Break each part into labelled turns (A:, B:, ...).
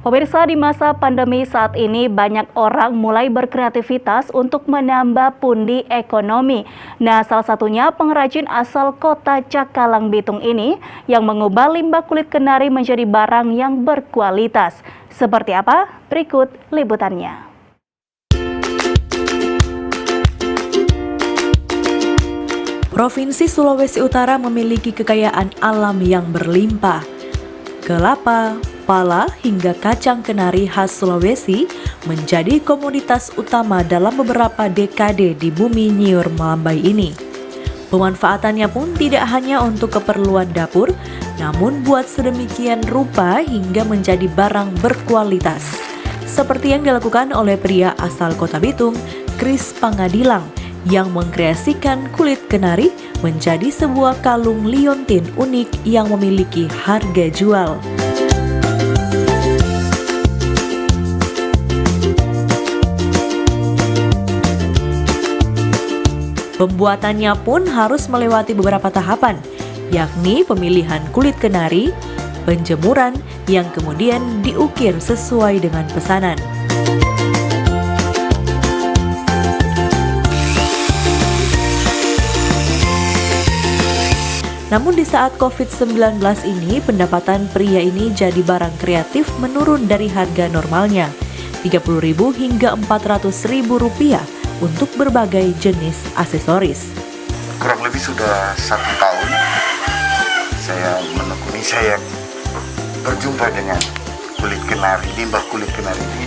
A: Pemirsa, di masa pandemi saat ini banyak orang mulai berkreativitas untuk menambah pundi ekonomi. Nah, salah satunya pengrajin asal kota Cakalang Bitung ini yang mengubah limbah kulit kenari menjadi barang yang berkualitas. Seperti apa? Berikut liputannya.
B: Provinsi Sulawesi Utara memiliki kekayaan alam yang berlimpah. Kelapa, pala, hingga kacang kenari khas Sulawesi menjadi komoditas utama dalam beberapa dekade di bumi Nyiur Melambai ini. Pemanfaatannya pun tidak hanya untuk keperluan dapur, namun buat sedemikian rupa hingga menjadi barang berkualitas. Seperti yang dilakukan oleh pria asal Kota Bitung, Kris Pangadilang, yang mengkreasikan kulit kenari menjadi sebuah kalung liontin unik yang memiliki harga jual. Pembuatannya pun harus melewati beberapa tahapan, yakni pemilihan kulit kenari, penjemuran, yang kemudian diukir sesuai dengan pesanan. Namun di saat COVID-19 ini, pendapatan pria ini jadi barang kreatif menurun dari harga normalnya, Rp30.000 hingga Rp400.000 untuk berbagai jenis aksesoris.
C: Kurang lebih sudah 1 tahun saya berjumpa dengan kulit kenari, limbah kulit kenari ini.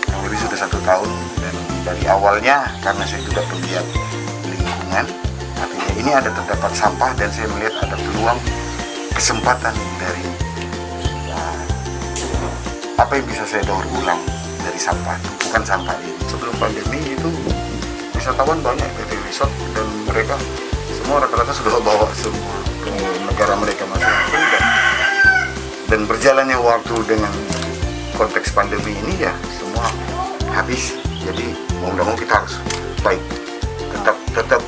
C: Kurang lebih sudah 1 tahun, dan dari awalnya karena saya juga melihat lingkungan, artinya ini ada terdapat sampah dan saya melihat ada peluang kesempatan dari apa yang bisa saya daur ulang dari sampah, bukan sampah ini. Sebelum pandemi itu wisatawan banyak dari resort, dan mereka semua rata-rata sudah bawa semua ke negara mereka masing-masing, dan berjalannya waktu dengan konteks pandemi ini ya semua habis. Jadi mau tidak mau kita harus baik. Tetap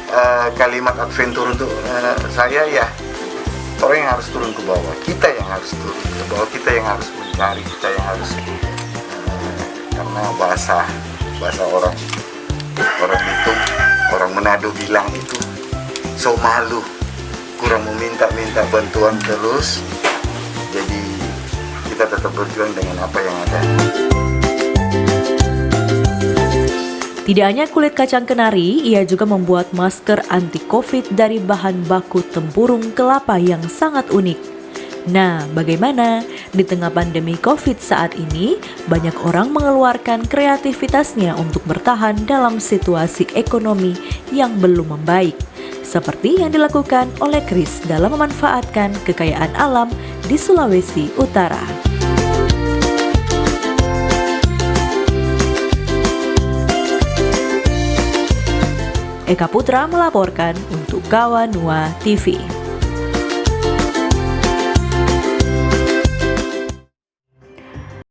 C: kalimat adventure untuk saya ya, orang yang harus turun ke bawah, kita yang harus turun ke bawah, kita yang harus mencari, kita yang harus karena bahasa orang Bitung, orang Manado bilang itu so malu, kurang meminta bantuan terus. Jadi kita tetap berjuang dengan apa yang ada.
B: Tidak hanya kulit kacang kenari, ia juga membuat masker anti-COVID dari bahan baku tempurung kelapa yang sangat unik. Nah, bagaimana? Di tengah pandemi COVID saat ini, banyak orang mengeluarkan kreativitasnya untuk bertahan dalam situasi ekonomi yang belum membaik. Seperti yang dilakukan oleh Kris dalam memanfaatkan kekayaan alam di Sulawesi Utara. Eka Putra melaporkan untuk Kawanua TV.